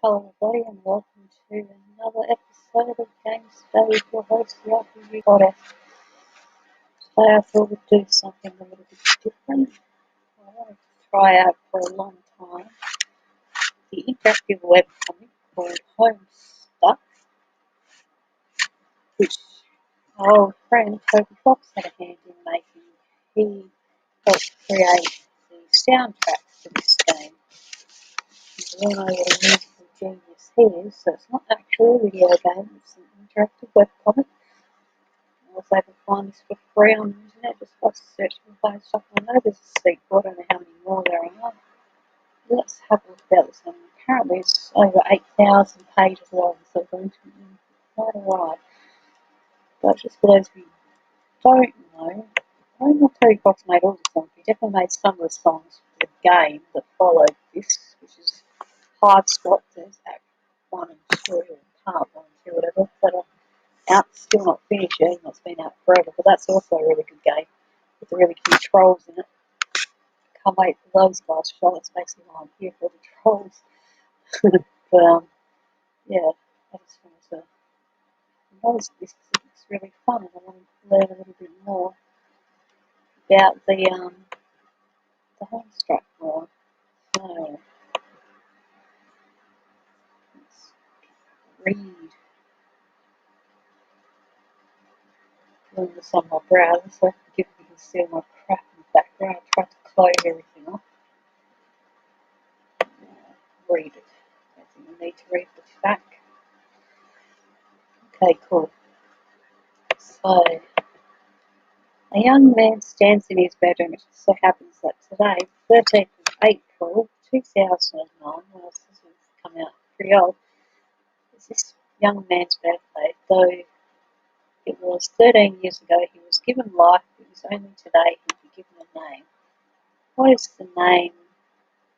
Hello everybody and welcome to another episode of Games Today with your host, the RPG Goddess. Today I thought we'd do something a little bit different. I wanted to try out for a long time the interactive webcomic called Homestuck, which our old friend Toby Fox had a hand in making. He helped create the soundtrack for this game. You all know what a musical genius he is, so it's not actually a video game, it's an interactive webcomic. I was able to find this for free on the internet just by searching for Homestuck. I know there's a sequel, I don't know how many more there are. Let's have a look at this one. Apparently it's over 8,000 pages long, so it's going to be quite a ride. But just for those of you who don't know, I don't know if Terry Fox made all the songs, he definitely made some of the songs for the game that followed this, which is Hive Spot. There's Act 1 and 2, or Part 1 and 2, whatever. But out, still not finished yet, it's been out forever, but that's also a really good game with the really cute trolls in it. Can't wait for those guys to show. That's basically why I'm here, for the trolls. But yeah, I just wanted to notice this because it's really fun and I want to learn a little bit more about the Homestuck more. So let's read. Doing this on my browser so I can see all my crap in the background. I tried to close everything off. Read it. I think I need to read the back. Okay, cool. So, a young man stands in his bedroom. It so happens that today, 13th of April 2009, well, this has come out pretty old, is this young man's birthday. Though it was 13 years ago he was given life, it was only today he'd be given a name. What is the name,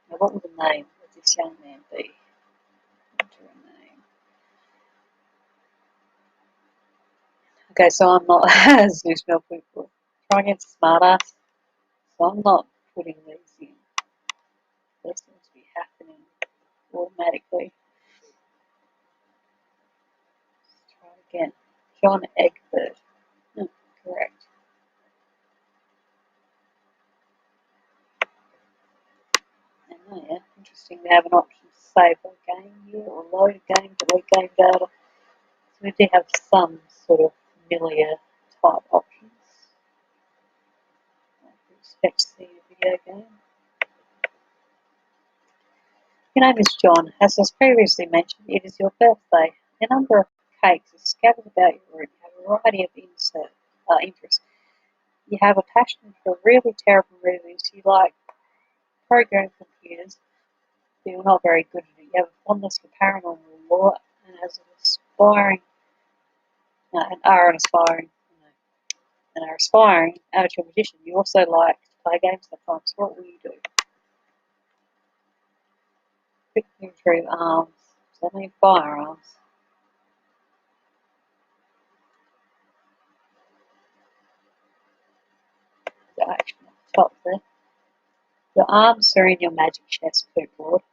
or what would the name of this young man be? Enter a name. Okay, so I'm not, as Ishmael people, trying to get smartass, so I'm not putting these in. This seems to be happening automatically. Let's try it again. John Egbert. Correct. Oh yeah, interesting to have an option to save a game here or load a game to read game data. So we do have some sort of familiar type options. I expect to see a video game. Your name is John. As was previously mentioned, it is your birthday. A number of cakes are scattered about your room. You have a variety of interests. You have a passion for really terrible movies. You like program computers, but you're not very good at it. You have a fondness for paranormal law, and as an aspiring, and are an aspiring amateur magician, you also like to play games sometimes. What will you do? Quick inventory of arms. Does that mean firearms? The action at the top there. Your arms are in your magic chest, clipboard.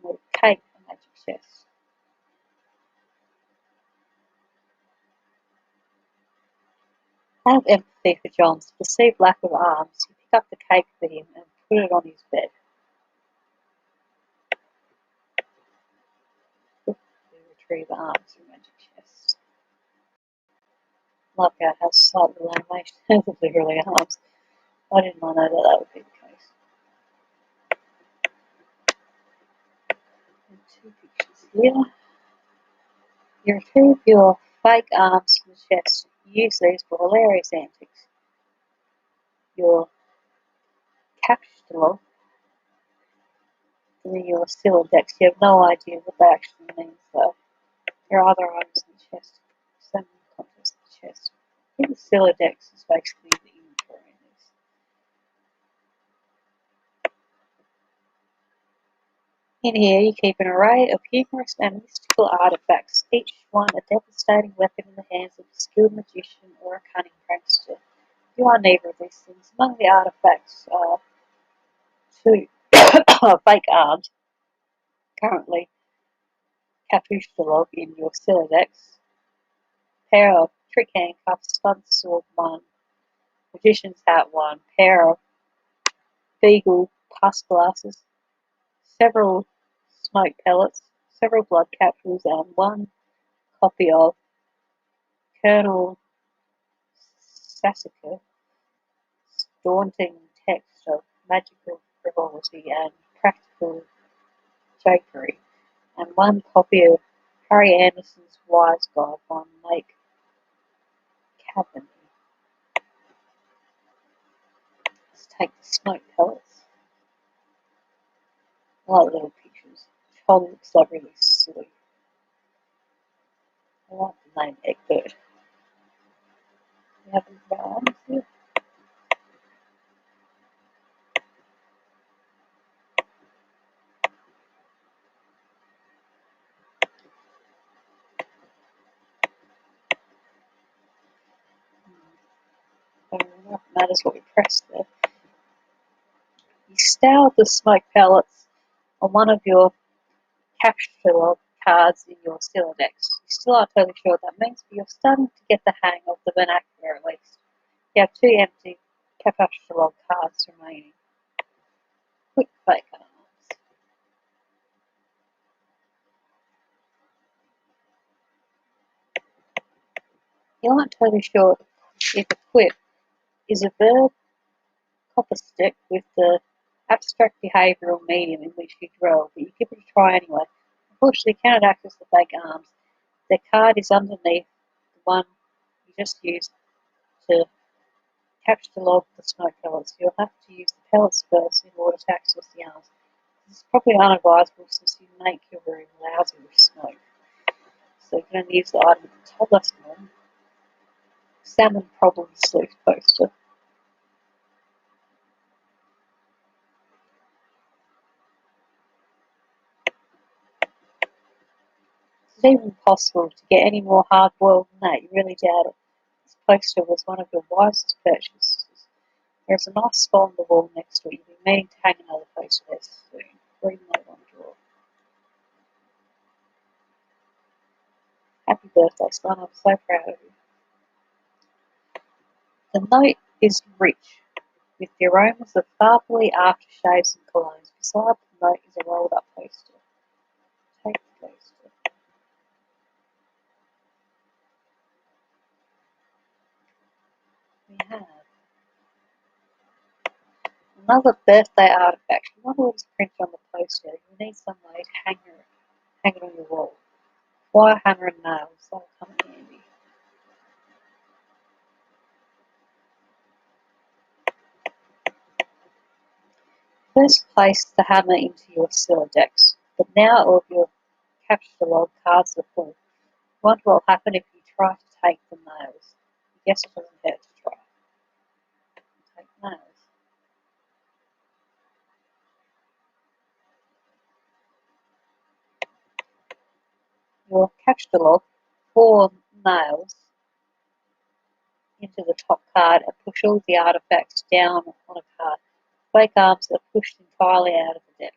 With cake for magic chest. Have empathy for John's perceived lack of arms. You pick up the cake for him and put it on his bed. Retrieve arms from magic chest. Like how it has slightly lamination of literally arms. I did not know that would be the case. And two pictures here. You retrieve your fake arms from the chest. You use these for hilarious antics. Your capstone and then your Silodex. You have no idea what that actually means though. There are other items in the chest. Some contents of the chest. I think the Silodex is basically the inventory in this. In here you keep an array of humorous and mystical artifacts, each one a devastating weapon in the hands of a skilled magician or a cunning prankster. You are neither of these things. Among the artifacts are two fake arms, currently Capuchinolog in your Siladex, pair of trick handcuffs, spun sword 1, magician's hat 1, pair of beagle pus glasses, several smoke pellets, several blood capsules, and 1 copy of Colonel Sassacre's daunting text of magical frivolity and practical jokery, and 1 copy of Harry Anderson's Wise Guide on Lake Cabernet. Let's take the smoke pellets. I like little pictures. Tom looks like really silly. I like the name Egbert. We have the arms here. Fair enough, matters what we press there. You stow the smoke pellets on one of your capture cards in your Siladex. You still aren't totally sure what that means, but you're starting to get the hang of the vernacular at least. You have 2 empty capture cards remaining. Quick fake arms. You aren't totally sure if equip is a verb copper stick with the abstract behavioural medium in which you dwell, but you give it a try anyway. Unfortunately, you cannot access the fake arms. The card is underneath the one you just used to capture the smoke pellets. You'll have to use the pellets first in order to access the arms. This is probably unadvisable since you make your room lousy with smoke. So you're going to use the item at the top left one. Salmon problem sleep poster. Is it even possible to get any more hard-boiled than that? You really doubt it. This poster was one of your wisest purchases. There's a nice spot on the wall next to it. You'll be meaning to hang another poster there soon. Read note on the drawer. Happy birthday, son. I'm so proud of you. The note is rich, with the aromas of fatherly aftershaves and colognes. Beside the note is a rolled-up poster. Take the poster. We have another birthday artifact. You wonder what is printed on the poster. You need some way to hang it on your wall. Wire hammer and nails. That'll come in handy. First place the hammer into your Siladex, but now all of your capture log cards are full. You wonder what will happen if you try to take the nails. I guess it doesn't hurt to try. Take nails. Your capture log 4 nails into the top card and push all the artifacts down on a card. Fake arms are pushed entirely out of the deck.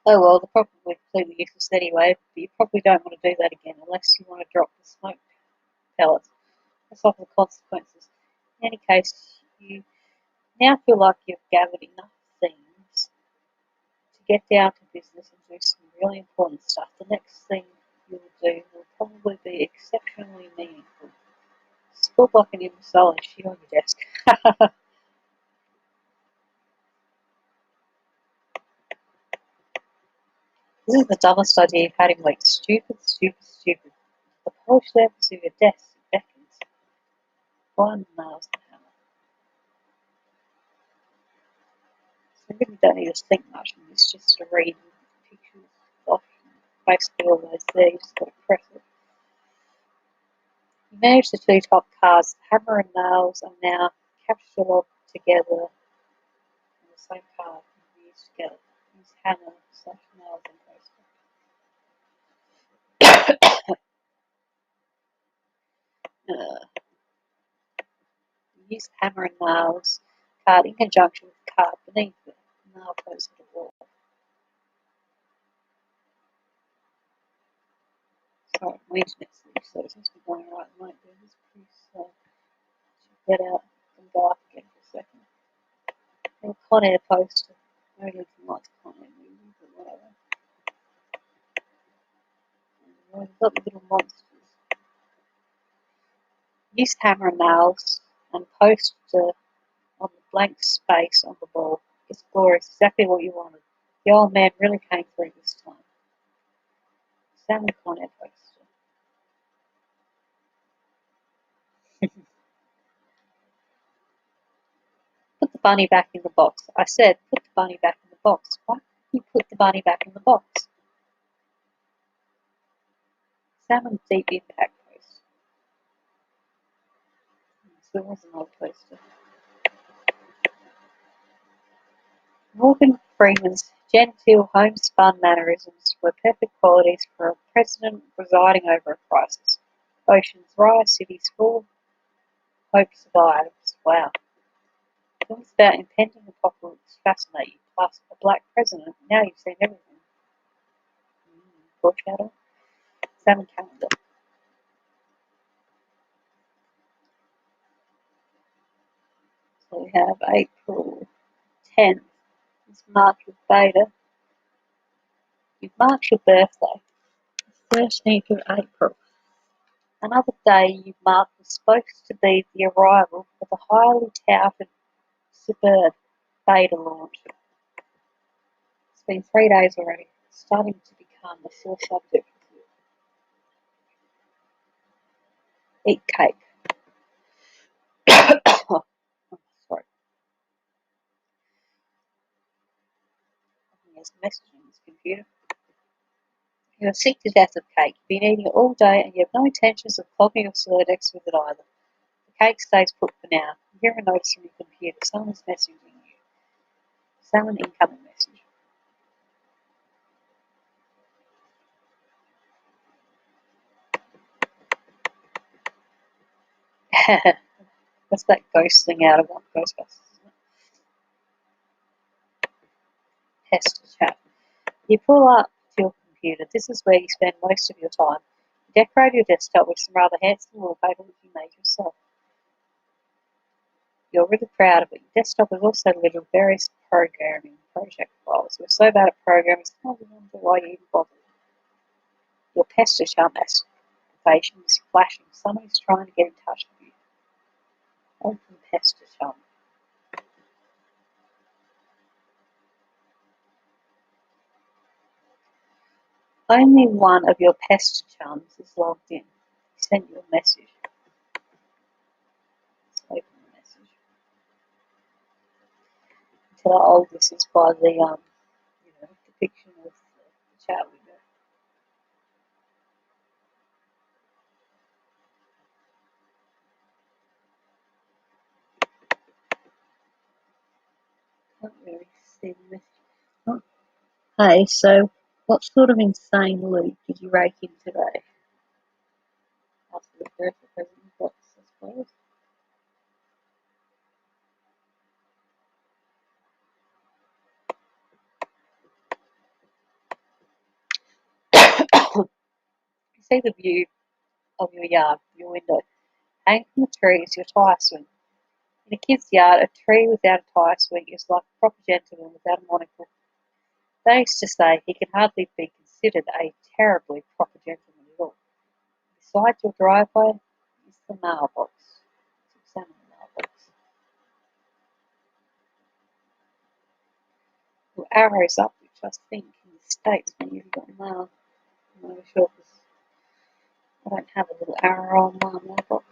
Oh well, they're probably completely useless anyway, but you probably don't want to do that again unless you want to drop the smoke pellets. That's often the consequences. In any case, you now feel like you've gathered enough things to get down to business and do some really important stuff. The next thing you'll do will probably be exceptionally meaningful. Spilled like an imbecile and shit on your desk. This is the dumbest idea you've had in weeks. Stupid, stupid, stupid. The polished surface of your desk beckons. Blind nails the hammer. So you really don't need to think much on this, just to read pictures off. Basically always there, you just got to press it. You manage the 2 top cards. Hammer and nails are now captured together on the same card and used together. Use hammer / nails and poster. Use hammer and nails card in conjunction with the card beneath it. Nail goes to the wall. Alright, my internet's really slow. It's supposed to be going right at the moment, but it's pretty slow. Should get out and go up again for a second. A Con Air poster. I really didn't like Con Air movies, but whatever. And we've got the little monsters. Use hammer and nails and post on the blank space on the ball. It's glorious, exactly what you wanted. The old man really came through this time. Salmon Con Air poster. Put the bunny back in the box. I said, put the bunny back in the box. Why can't you put the bunny back in the box? Salmon Deep Impact poster. So there was an old poster. Morgan Freeman's genteel homespun mannerisms were perfect qualities for a president presiding over a crisis. Oceans rise, cities fall, hope survives. Wow. Films about impending apocalypse fascinate you, plus a black president. Now you've seen everything. Foreshadow. Salmon calendar. So we have April 10th. It's marked with Beta. You've marked your birthday. 13th of April. Another day you've marked was supposed to be the arrival of the highly touted Superb beta launch. It's been 3 days already. It's starting to become a sore subject. Eat cake. Oh, sorry. There's a message on this computer. You are sick to death of cake. You've been eating it all day and you have no intentions of clogging your Solidex with it either. The cake stays put for now. You hear a notice from your computer. Someone is messaging you. Someone incoming message. That's that ghost thing out of one Ghostbusters, isn't it? Pest chat. You pull up to your computer. This is where you spend most of your time. You decorate your desktop with some rather handsome wallpaper which you made yourself. You're really proud of it. Your desktop is also littered with various programming project files. You're so bad at programming, sometimes you wonder why you even bother. Your pester chum application is flashing. Someone is trying to get in touch with you. Open pester chum. Only one of your pester chums is logged in. He sent you a message. Let's open the message. Until how old this is by the depiction of the chat window. Can't really see the message. Oh. Hey, so what sort of insane loot did you rake in today? After the birthday present box, I suppose. You see the view of your yard, your window. Hanging from the tree is your tire swing. In a kid's yard, a tree without a tire swing is like a proper gentleman without a monocle. They used to say he can hardly be considered a terribly proper gentleman at all. Beside your driveway is the mailbox. Let's examine the mailbox. Your arrow's up, which I think in the States when you've got mail. I'm not sure because I don't have a little arrow on my mailbox.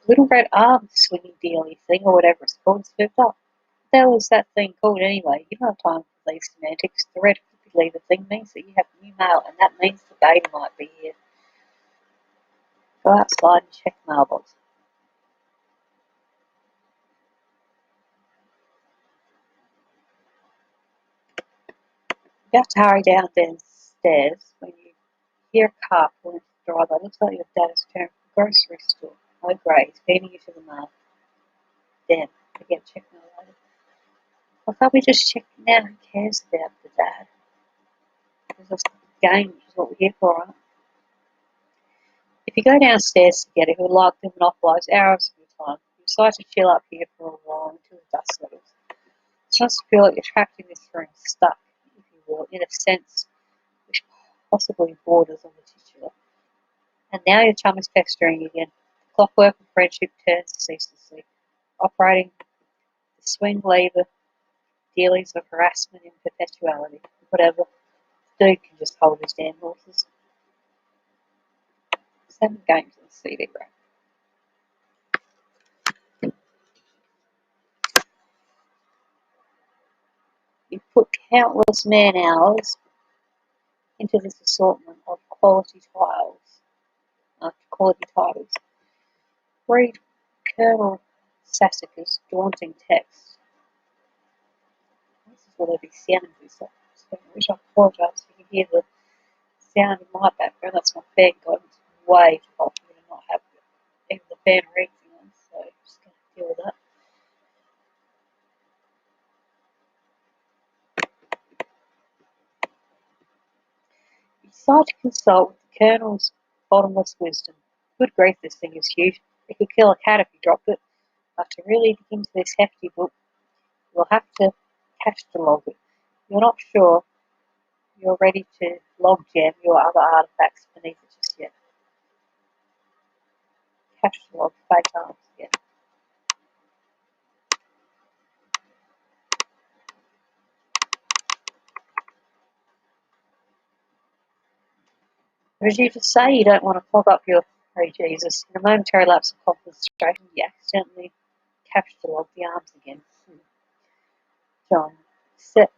Little red arm swinging dealy thing, or whatever it's called, is flipped up. What the hell is that thing called anyway? You don't have time for these semantics. The red flippy lever thing means that you have new mail, and that means the beta might be here. Go outside and check the mailbox. You have to hurry downstairs when you hear a car pull into the driveway. It looks like your dad is returning from the grocery store. Oh great, he's beating you to the mail. Damn, again, check mail later. Why can't we just check now? Who cares about the dad? game, which is what we're here for, right? If you go downstairs together, he would like to monopolise hours of your time. You decide to chill up here for a while until the dust settles. It's just feel like you're trapped in this room, stuck, if you will, in a sense which possibly borders on the titular. And now your chum is pestering you again. The clockwork of friendship turns ceaselessly, operating the swing lever dealings of harassment in perpetuality. Whatever. The dude can just hold his damn horses. 7 games on the CD rack. You put countless man hours into this assortment of quality titles. Read Colonel Sassacre's daunting text. This is what every sound is. I apologise if you can hear the sound in my background. That's my fan god. It's way too hot for me to not have even the fan or anything on, so I'm just going to deal with that. You decide to consult with the Colonel's bottomless wisdom. Good grief, this thing is huge. It could kill a cat if you dropped it. But to really dig into this hefty book, you'll have to catalog it. You're not sure you're ready to log jam your other artifacts beneath it just yet. Catalog fake arms again. But as you just say, you don't want to clog up your Jesus. In a momentary lapse of concentration, you accidentally catalog the arms again. John, set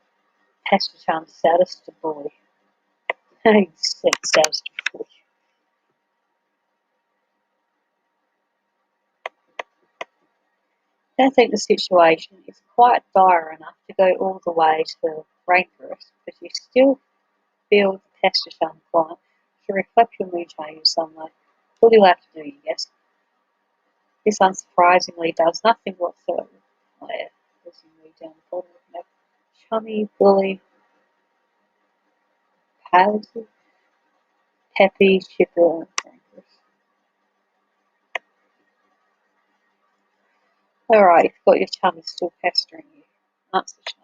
Pastor Charm's saddest to boy. Saddest to boy. I don't think the situation is quite dire enough to go all the way to rainforest, but you still feel the Pastor Charm climb to reflect your mood changes some way. What do you have to do, you guess? This unsurprisingly does nothing whatsoever. Oh yeah, as you move down the bottom of the map. Chummy, bully, palsy, peppy, chipper, and thankless. Alright, you've got your chummy still pestering you. That's the chum.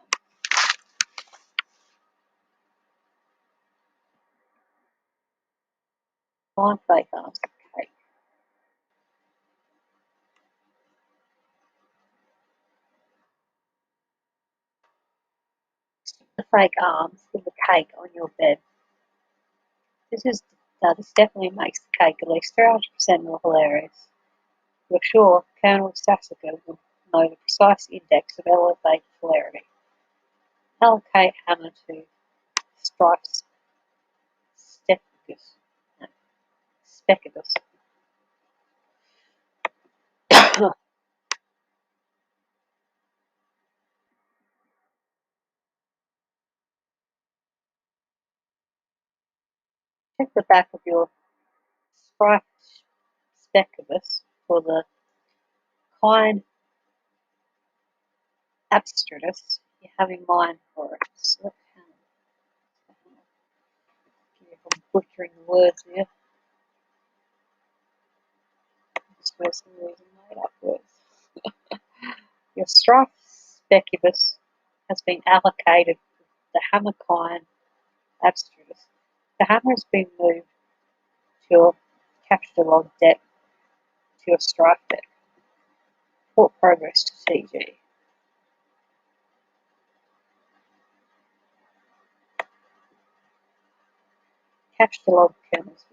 Fine fake arms, okay. Stick the fake arms in the cake on your bed. This definitely makes the cake at least 300% more hilarious. You're sure Colonel Sassacre would know the precise index of elevated hilarity. Allocate hammer to Strife's Specibus. No, Specibus. Check the back of your Strife Specibus for the kind abstratus you have in mind for it. Select hammer. I'm butchering the words here. Just for some reason made up words. Your Strife Specibus has been allocated the hammer kind abstratus. The hammer has been moved to your capture log deck to your Strife deck. Report progress to TG. Capture log kernels.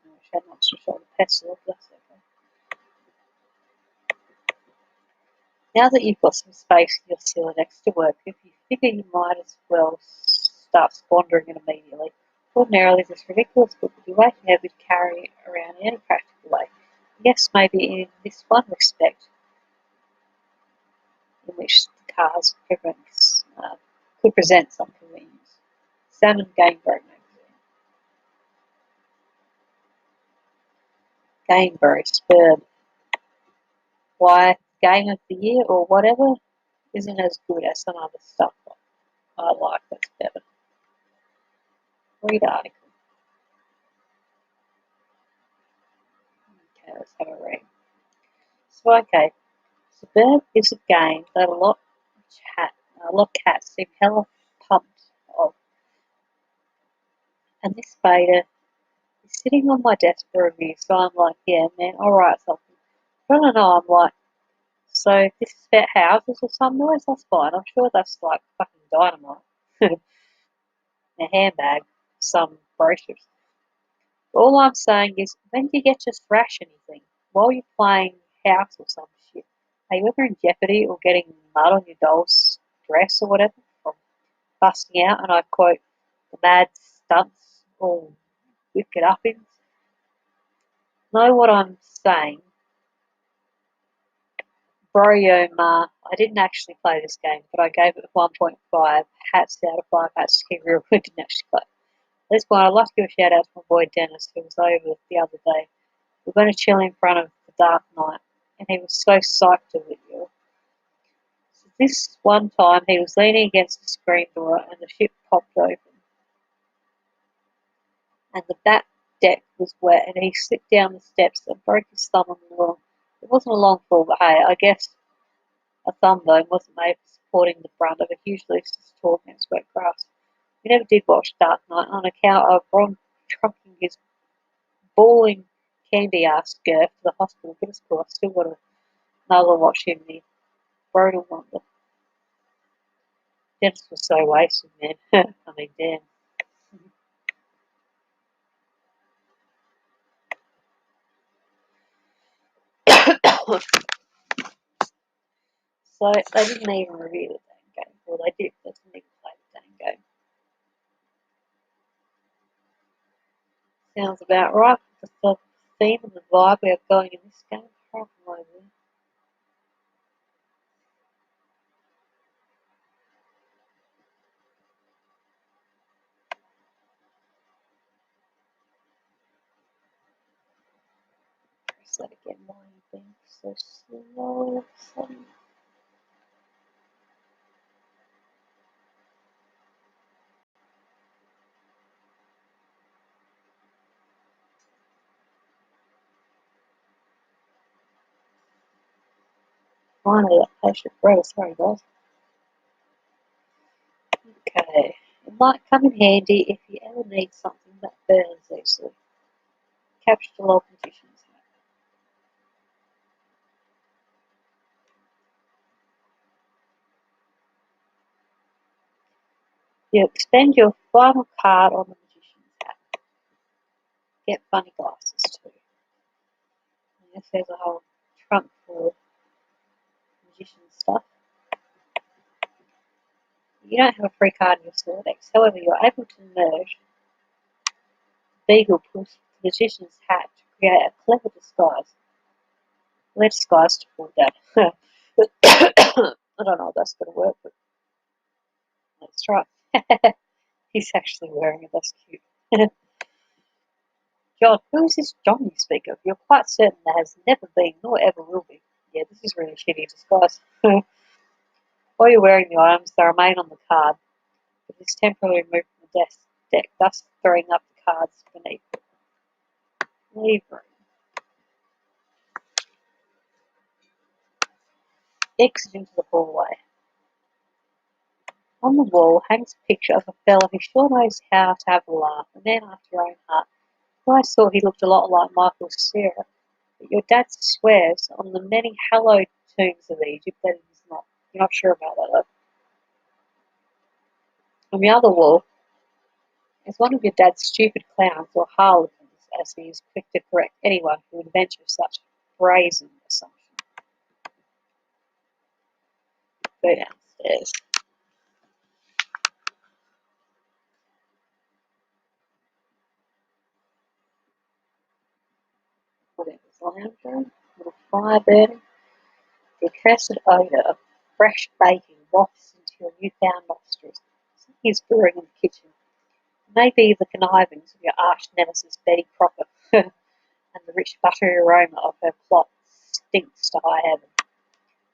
I wish I had an extra shot of pencil, that's okay. Now that you've got some space in your Siladex to work with, you figure you might as well start squandering it immediately. Ordinarily, this ridiculous book would be way too heavy to carry around in any practical way. Yes, maybe in this one respect, in which the cars could present some convenience. Salmon Game Break magazine. Gameberry Spurb. Why, Game of the Year or whatever isn't as good as some other stuff. I like that's better. Read article. Okay, let's have a read. So, okay, Suburb is a game that a lot of cats seem hella pumped of, and this beta is sitting on my desk for review, so I'm like, yeah, man, I'll write something. But I don't know, I'm like, so if this is about houses or some noise, that's fine. I'm sure that's like fucking dynamite. In a handbag, some brochures. All I'm saying is, when do you get to thrash anything? While you're playing house or some shit? Are you ever in jeopardy or getting mud on your doll's dress or whatever from busting out, and I quote, the mad stunts or wicked uppings? Know what I'm saying? Bro, ma, I didn't actually play this game, but I gave it 1.5 hats out of 5 hats to keep real. I didn't actually play. At this point, I'd like to give a shout out to my boy Dennis, who was over the other day. We're going to chill in front of the Dark Knight, and he was so psyched to it. So this one time, he was leaning against the screen door, and the ship popped open, and the back deck was wet, and he slipped down the steps and broke his thumb on the wall. It wasn't a long fall, but hey, I guess a thumb bone wasn't made for supporting the front of a huge loose tall against wet grass. We never did watch Dark Knight on account of Ron trucking his bawling candy ass girth to the hospital, but it's cool. I still got another watch in me. Brutal wonder. Dennis was so wasted, man. I mean, damn. So they didn't even review the damn game. Well, they did, they didn't even play the damn game. Sounds about right. The theme and the vibe we are going in this game. Probably. Press that again. Why are you being so slow? Finally, that patient breath. Sorry, guys. Okay. It might come in handy if you ever need something that burns easily. Capture the log magicians. You expend your final card on the magician's hat. Get funny glasses too. Yes, there's a whole trunk full of magician stuff. You don't have a free card in your store decks. However, you're able to merge the Beagle plus the magician's hat to create a clever disguise. We're disguised to fall down. I don't know if that's going to work, but let's try. He's actually wearing it. That's cute. John, who is this John you speak of? You're quite certain there has never been, nor ever will be. Yeah, this is really shitty disguise. While you're wearing the items, they remain on the card, but it is temporarily removed from the deck, thus throwing up the cards beneath it. Leave room. Exit into the hallway. On the wall hangs a picture of a fella who sure knows how to have a laugh, a man after your own heart. I always thought he looked a lot like Michael Cera, but your dad swears on the many hallowed tombs of Egypt that he's not. You're not sure about that, though. On the other wall is one of your dad's stupid clowns, or harlequins, as he is quick to correct anyone who would venture such brazen assumption. Go downstairs. Whatever's lounge room, little fire burning. The accursed odour of fresh baking wafts into your newfound nostrils. Something is brewing in the kitchen. Maybe the connivings of your arch nemesis Betty Crocker, and the rich buttery aroma of her plot stinks to high heaven.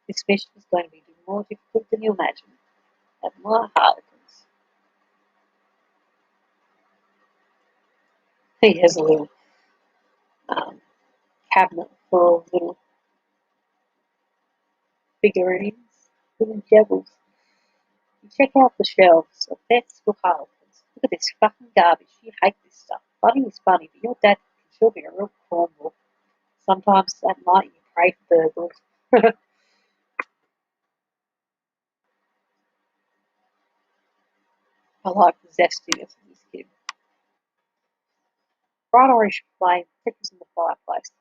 This mission is going to be more difficult than you imagine. And my harlequins. He has a little um, cabinet full of little figurines, little jewels. You check out the shelves of best for Harlequins. Look at this fucking garbage. You hate this stuff. Funny is funny, but your dad can sure be a real cornball. Sometimes at night you pray for burglars. I like the zestiness of this kid. Bright orange flame flickers in the fireplace.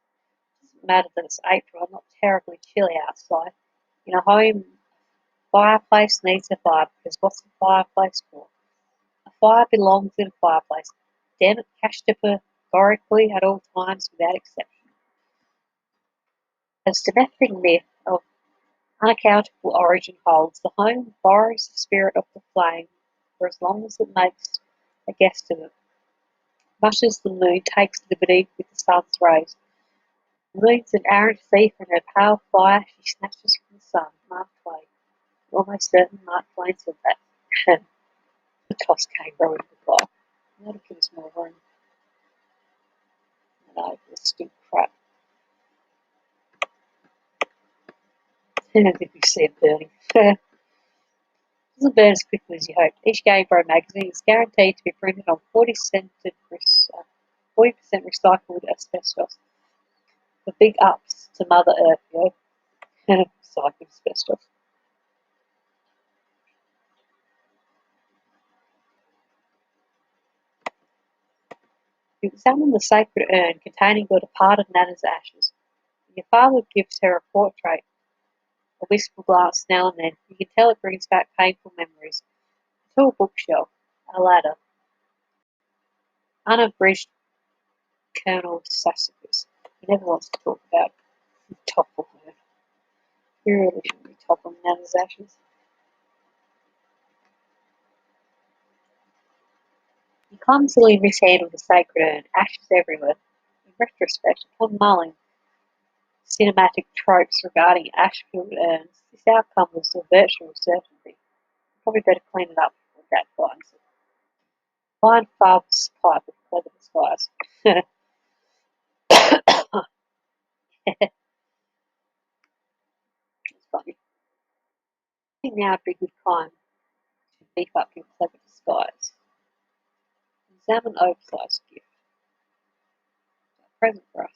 It doesn't matter that it's April and not terribly chilly outside. In a home, fireplace needs a fire because what's the fireplace for? A fire belongs in a fireplace. Damn it, categorically at all times without exception. As domestic myth of unaccountable origin holds, the home borrows the spirit of the flame for as long as it makes a guest of it, much as the moon takes liberty with the sun's rays. The moon's an arrant thief, and her pale fire she snatches from the sun. Mark Twain. Almost certain Mark Twain said that. The toss came rolling by. That'll give us more room. No, it's still crap. As if you see it burning. It doesn't burn as quickly as you hope. Each Game Pro magazine is guaranteed to be printed on 40% recycled asbestos. The big ups to Mother Earth, yo. Recycled asbestos. You examine the sacred urn containing your departed Nana's ashes. When your father gives her a portrait, a wistful glance now and then, you can tell it brings back painful memories. A tall bookshelf, a ladder, unabridged Colonel Sassacus. He never wants to talk about topple her. You really shouldn't be toppling Nana's ashes. He clumsily mishandled the sacred urn, ashes everywhere. In retrospect, upon mulling cinematic tropes regarding ash-filled urns, this outcome was a virtual certainty. Probably better clean it up before Dad finds it. Blind father's pipe with clever disguise. It's funny. I think now would be a good time to beef up your clever disguise. Examine oversized gift. A present for us.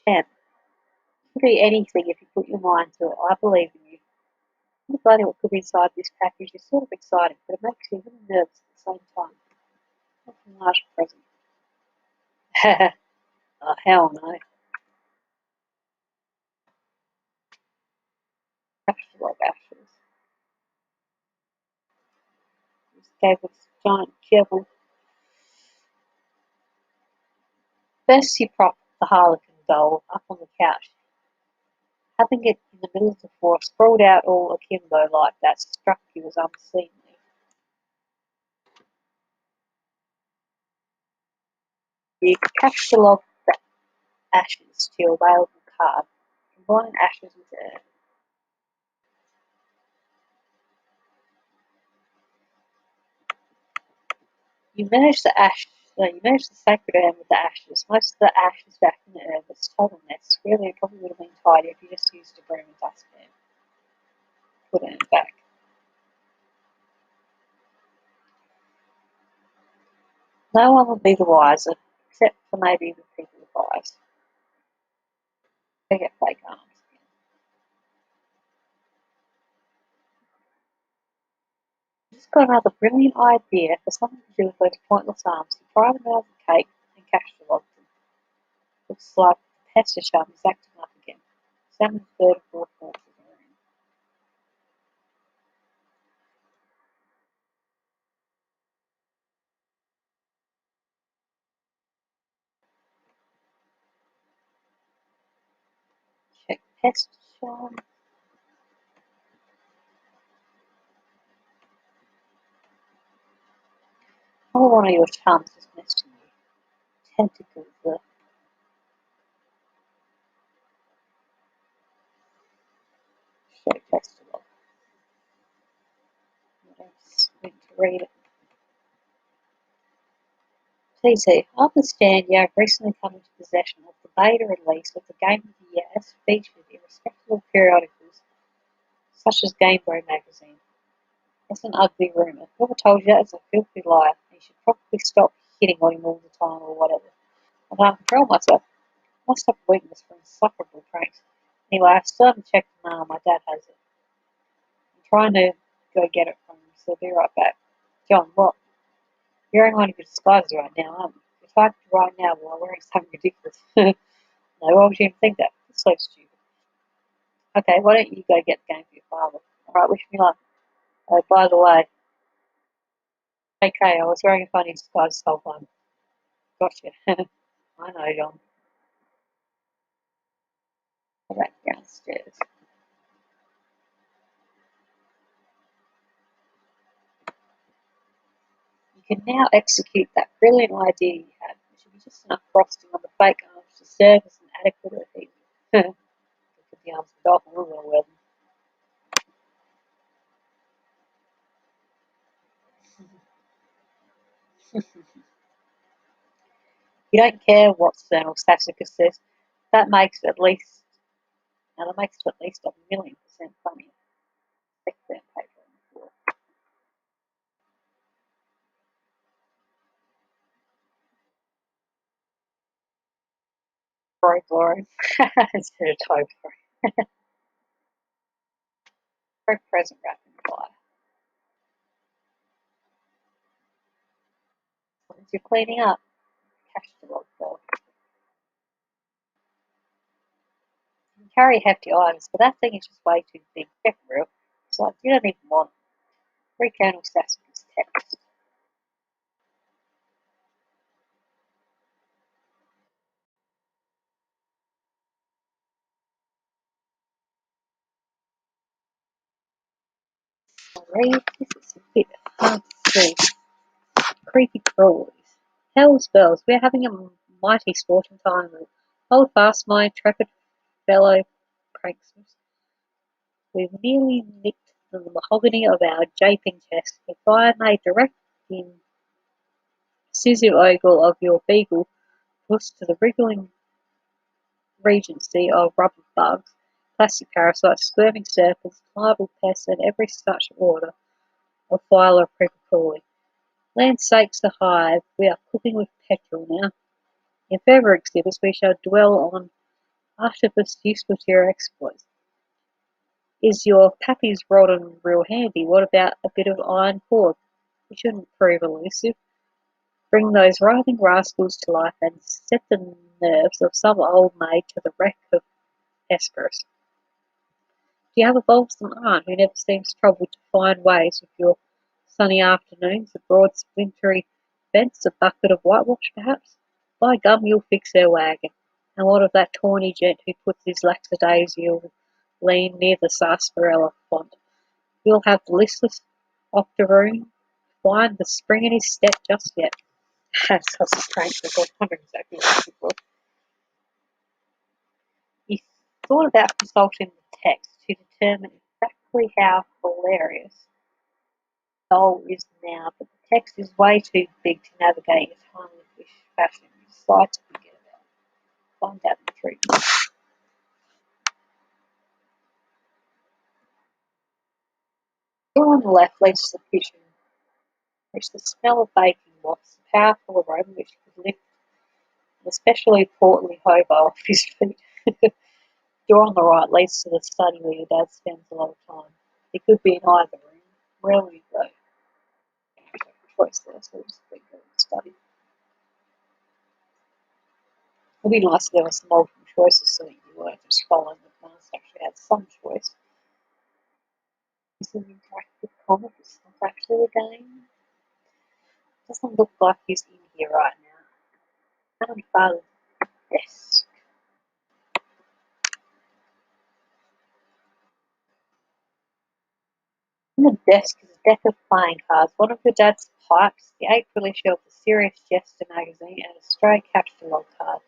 10. You can do anything if you put your mind to it. I believe in you. I'm glad what could be inside this package is sort of exciting, but it makes you a little nervous at the same time. Not a large present. Oh, hell no. Catalogue ashes. This gave us a giant jewel. First you prop the Harlequin doll up on the couch. Having it in the middle of the floor, sprawled out all akimbo like that, struck you as unseemly. You catalogue the ashes to your available card. Combine ashes with earth. You merge the sacred urn with the ashes. Most of the ash is back in the urn, but it's a total mess. Really, it probably would have been tidy if you just used a broom and dustpan. Put it back. No one will be the wiser, except for maybe the people with eyes. They get fake arms again. Just got another brilliant idea for something to do with those pointless arms. You try them out of the cake and catalogue them. Looks like the pester charm is acting up again. Examine the third or fourth corners of the room. Check pest charm. Another one of your charms is nesting you. Tentacles, the show festival. I don't need to read it. TC, I understand you have recently come into possession of the beta release of the Game of the Year as featured in respectable periodicals such as Game Boy magazine. That's an ugly rumour. Whoever told you that is a filthy liar. You should probably stop hitting on him all the time or whatever. I can't control myself. I must have a weakness for insufferable pranks. Anyway, I've started to check the mail. My dad has it. I'm trying to go get it from him, so I'll be right back. John, what? You're in one of your disguises right now, aren't you? You're typing right now while wearing something ridiculous. No, why would you even think that? It's so stupid. Okay, why don't you go get the game for your father? Alright, wish me luck. Oh, by the way, okay, I was wearing a funny disguise this whole time. Gotcha. I know, John. Go back downstairs. You can now execute that brilliant idea you had. There should be just enough frosting on the fake arms to serve as an adequate adhesive. Put the arms of the dolphin, we'll wear them. You don't care what Colonel Sassacus says. That makes at least, now that makes it at least 1,000,000% funnier. Stick that paper on the floor. Very boring. Instead of toy very present wrapping fire. Once you're cleaning up, cash the log dog. You can carry hefty items, but that thing is just way too big. Get real. It's like, you don't even want it. Free Colonel Sassacus text. I'll read. This is a bit hard to see. Creepy crawlies. Hell's bells, we're having a mighty sporting time. Hold fast, my intrepid fellow pranksters. We've nearly nicked the mahogany of our japing chest. If I may direct the incisive ogle of your beagle puss to the wriggling regency of rubber bugs, plastic parasites, squirming serpents, pliable pests, and every such order of file or creepy crawly. Land sakes the hive, we are cooking with petrol now. In further exhibits we shall dwell on artifice useful to your exploits. Is your pappy's rod and reel handy? What about a bit of iron cord? We shouldn't prove elusive. Bring those writhing rascals to life and set the nerves of some old maid to the wreck of Hesperus. Do you have a bolsome aunt who never seems troubled to find ways with your sunny afternoons, a broad splintery fence, a bucket of whitewash perhaps? By gum, you'll fix her wagon. And what of that tawny gent who puts his lackadaisical lean near the sarsaparilla font? You'll have the listless octoroon find the spring in his step just yet. That's such a strange record. I wonder exactly what it was. He thought about consulting the text to determine exactly how hilarious Soul is now, but the text is way too big to navigate in a timely fashion. You decide to forget about it. Find out the truth. The door on the left leads to the kitchen, which the smell of baking wafts a powerful aroma which could lift an especially portly hobo off his feet. The door on the right leads to the study where your dad spends a lot of time. It could be in either room. Where will you go? Choice there, so just go to the study. It'd be nice if there were some multiple choices so that you weren't just following the class, actually had some choice. Is it an interactive comic? It's not actually a game. Doesn't look like he's in here right now. Found father's desk. On the desk is a deck of playing cards, one of your dad's pipes, the April issue of the Serious Jester magazine, and a stray catalogue card.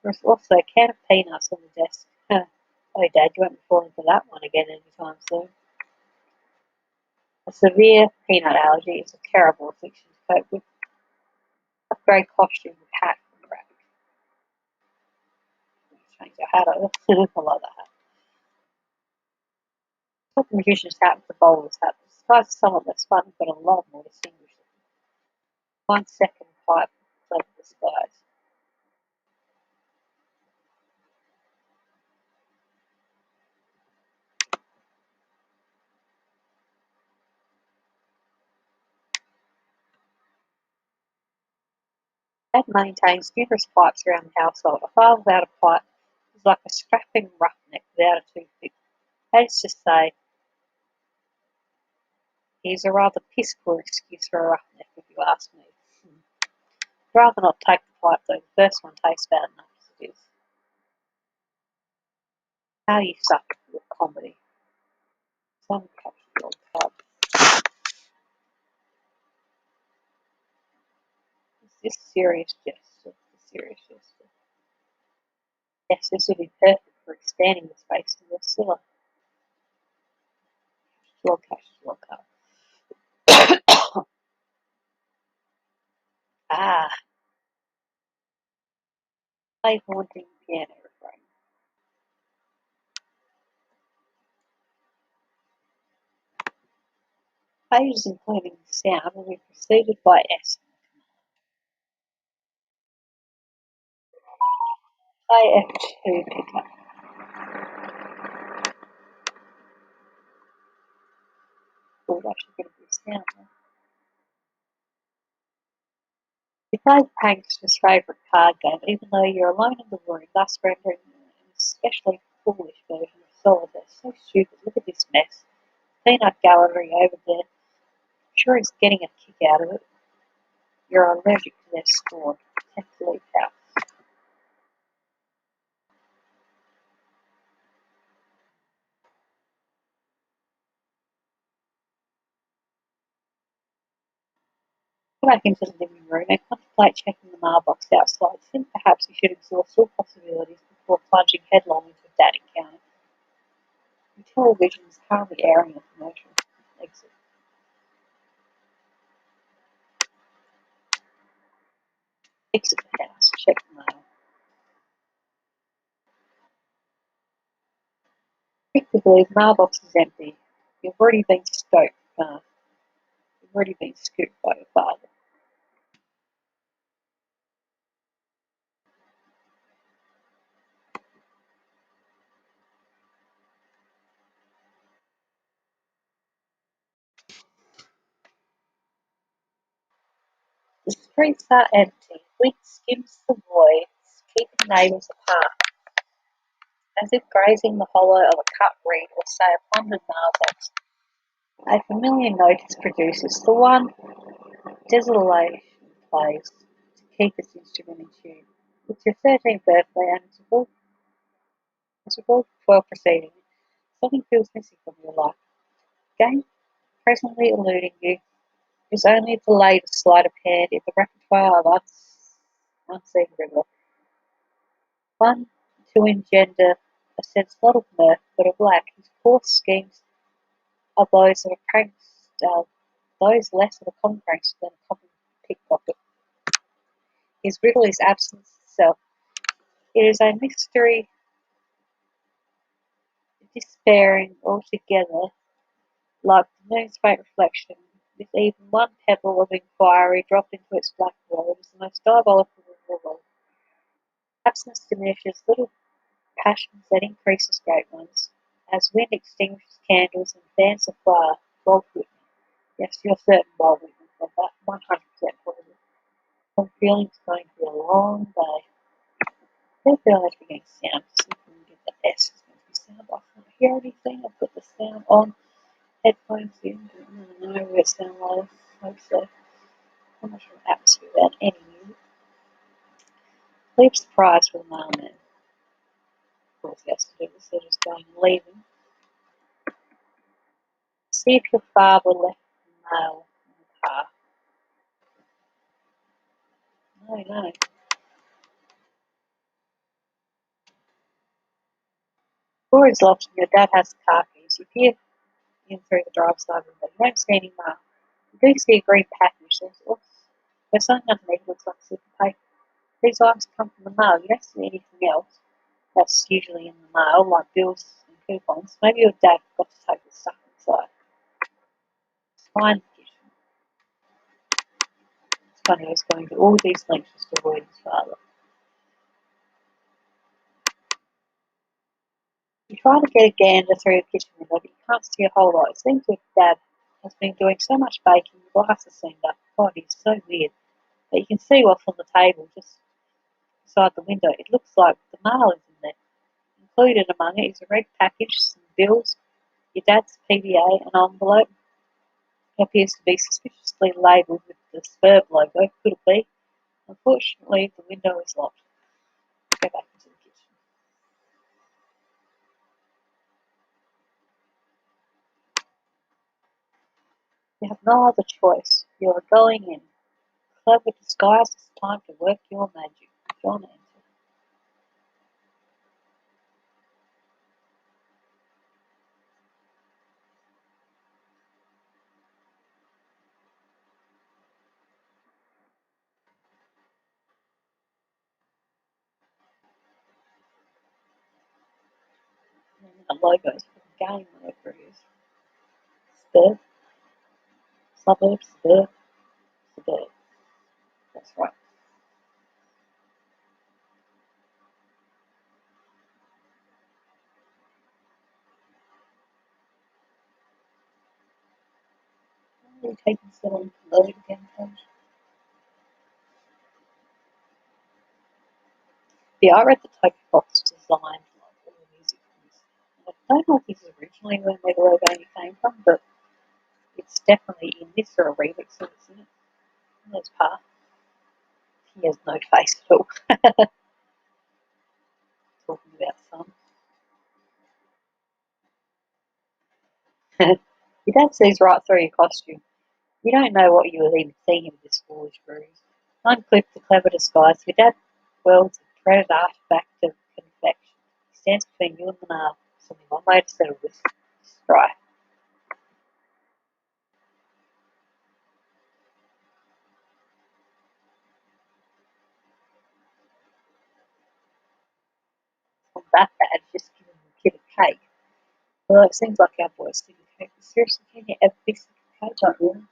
There's also a can of peanuts on the desk. Oh, Dad, you won't be falling for that one again anytime soon. A severe peanut allergy is a terrible affliction to cope with. grey costume with hat from the rabbit. Change your hat over. I like that hat. Put the magician's hat with the bowler's hat. The disguise is somewhat less fun, but a lot more distinguished. 1 second pipe played the disguise. Dad maintains numerous pipes around the household. A father without a pipe is like a strapping roughneck without a toothpick. That is to say, he is a rather piss-poor excuse for a roughneck, if you ask me. I'd rather not take the pipe, though. The first one tastes bad enough as it is. How you suck with comedy. Some catch the old pub. Is this serious jest? Serious jest? Yes, this would be perfect for expanding the space in the cellar. Well, catch the old pub. Ah, play haunting piano refrain. Pages including sound will be preceded by S. Play F2 pickup. Oh, that's actually going to be sound. You play Prankster's favourite card game, even though you're alone in the room, thus rendering an especially foolish version of Solitaire. So stupid, look at this mess. Peanut gallery over there. Sure is getting a kick out of it. You're allergic to their scorn. Tend to leave house. Go back into the living room and contemplate checking the mailbox outside. Think perhaps you should exhaust all possibilities before plunging headlong into that encounter. The television is currently airing a commercial. Exit. Exit the house. Check the mail. Predictably, the mailbox is empty. You've already been scoped. You've already been scooped by your father. The streets are empty. Wind skims the voids, keeping neighbours apart, as if grazing the hollow of a cut reed or, say, a plundered mailbox. A familiar note is produced. It's the one desolation plays to keep its instrument in tune. It's your 13th birthday and it's a full 12 proceeding. Something feels missing from your life. Game presently eluding you is only a delayed sleight of hand in the repertoire of unseen river. One to engender a sense not of mirth but of lack. His coarse schemes are those of a prankster, those less of a common prankster than a common pickpocket. His riddle is absence itself. It is a mystery despairing altogether, like the moon's faint reflection, with even one pebble of inquiry dropped into its black void, is the most diabolical of all. Absence diminishes little passions that increases great ones, as wind extinguishes candles and fans the fire. Walt Whitman. Yes, you're certain, Walt Whitman, of that 100% positive. I'm feeling it's going to be a long day. I feel like we're getting sound. See if we can get the S is going to be sound. I can't hear anything. I've got the sound on. Headphones in. I don't know where it sound like. Hope so. I'm not sure atmosphere without any music. Leave surprise for the mailman. Of course, he has to do this. They're just going and leaving. See if your father left the mail in the car. No, no. Door is locked and your dad has the car keys. You peer in through the driver's side window. You don't see any mark. You do see a green package. There's There's something underneath looks like super paper. These items come from the mail. You don't see anything else that's usually in the mail, like bills and coupons. Maybe your dad forgot to take the stuff inside. It's fine. It's funny, I was going to all these lengths just to avoid his father. You try to get a gander through the kitchen window, but you can't see a whole lot. It seems your dad has been doing so much baking, the glass has seemed up. God, he's so weird. But you can see what's on the table just beside the window. It looks like the mail is in there. Included among it is a red package, some bills, your dad's PDA, an envelope. It appears to be suspiciously labelled with the Spurb logo. Could it be? Unfortunately, the window is locked. Go back into the kitchen. You have no other choice. You are going in. Clever disguise, it's time to work your magic. John entered. And the logos for the game, whatever it is. Spurb, suburb, suburb, suburb. That's right. Are you taking so long to load again, Paige? Yeah, I read the Toby Fox design like all the music from this. I don't know if this is originally where Megalobania came from, but it's definitely in this or a remix of it, isn't it? And there's Pa. He has no face at all. Talking about some. Your dad sees right through your costume. You don't know what you were even seeing with this foolish ruse. Unclip the clever disguise. Your dad welds a threaded artifact of confection. He stands between you and the mail. There's only one way to settle this strife. It's not that bad, just giving the kid a cake. Well, it seems like our boys think a cake. Seriously, can you ever be sick of cake? Don't really.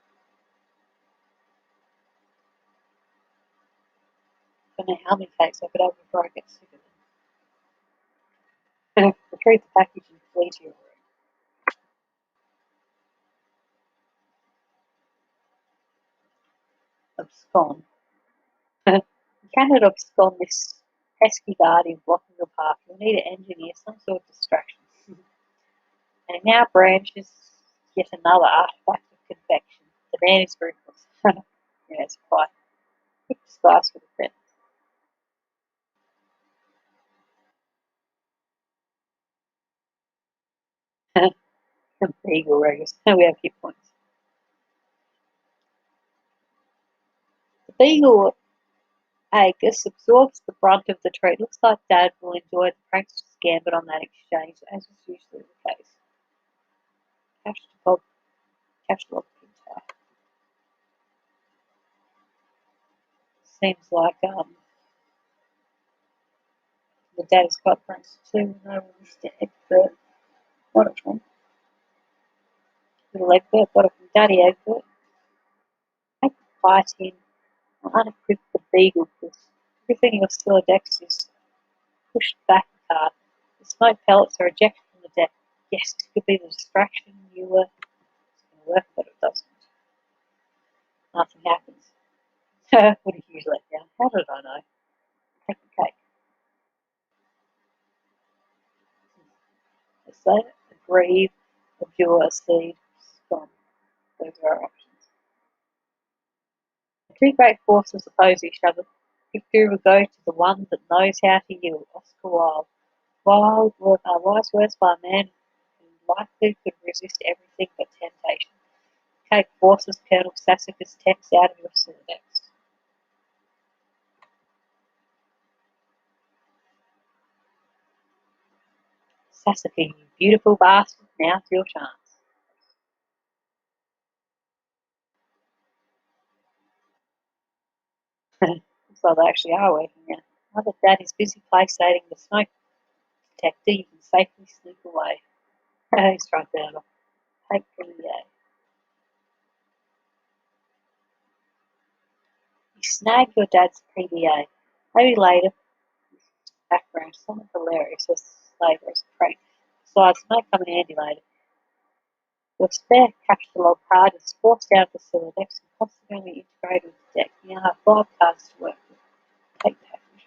I don't know how many cakes I could have before I get sick of them. Retrieve the package and flee to your room. Abscond. You cannot abscond this pesky guardian blocking your path. You'll need to engineer some sort of distraction. And now branches yet another artifact of confection. The man is ruthless. Yes, quite. Quick disguise for the friend. Beagle Regus. We have hit points. The Beagle Agus absorbs the brunt of the treat. Looks like Dad will enjoy the practice gambit on that exchange, as is usually the case. Catch the Pinto. Seems like the dad has got friends too. No, Mr. Egbert. What a from little Egbert. What a from Daddy Egbert. Take the fight in. Unequip the beagle puss. Everything in your still decks is pushed back a card. The smoke pellets are ejected from the deck. Yes, this could be the distraction you were going to work, but it doesn't. Nothing happens. What a huge letdown. How did I know? Take the cake. A soda, a grieve, a pure, a seed, scum. Those are our options. The two great forces oppose each other. Victory will go to the one that knows how to yield. Oscar Wilde. Wise words by a man who likely could resist everything but temptation. Cake forces Colonel Sassacus text out of your syntax. Sassacus, you beautiful bastard, now's your chance. Looks like they actually are working now. Now that Dad is busy placating the smoke detector, you can safely sneak away. He's trying to take PDA. You snag your dad's PDA. Maybe later, background, something hilarious with later as a prank. Besides, it might come in handy later. Your spare capsule card is forced out of the cylinder and consequently integrated with the deck. You now have 5 cards to work with. Take package.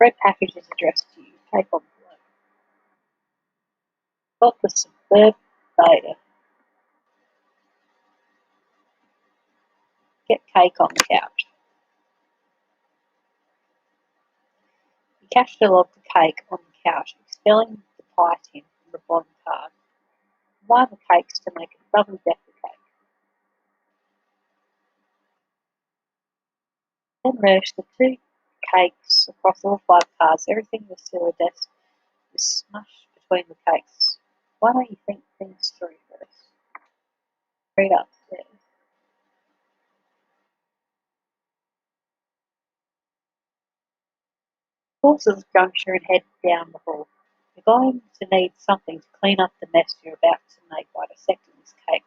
Red package is addressed to you. Take envelope. Got the superb beta. Get cake on the couch. You catch the log the cake on the couch, expelling the pie tin from the bottom card. Combine the cakes to make a double decker cake. Then merge the 2 cakes across all 5 cards. Everything in the silver desk is smushed between the cakes. Why don't you think things through first? Read upstairs. Horses juncture and head down the hall. You're going to need something to clean up the mess you're about to make by dissecting this cake.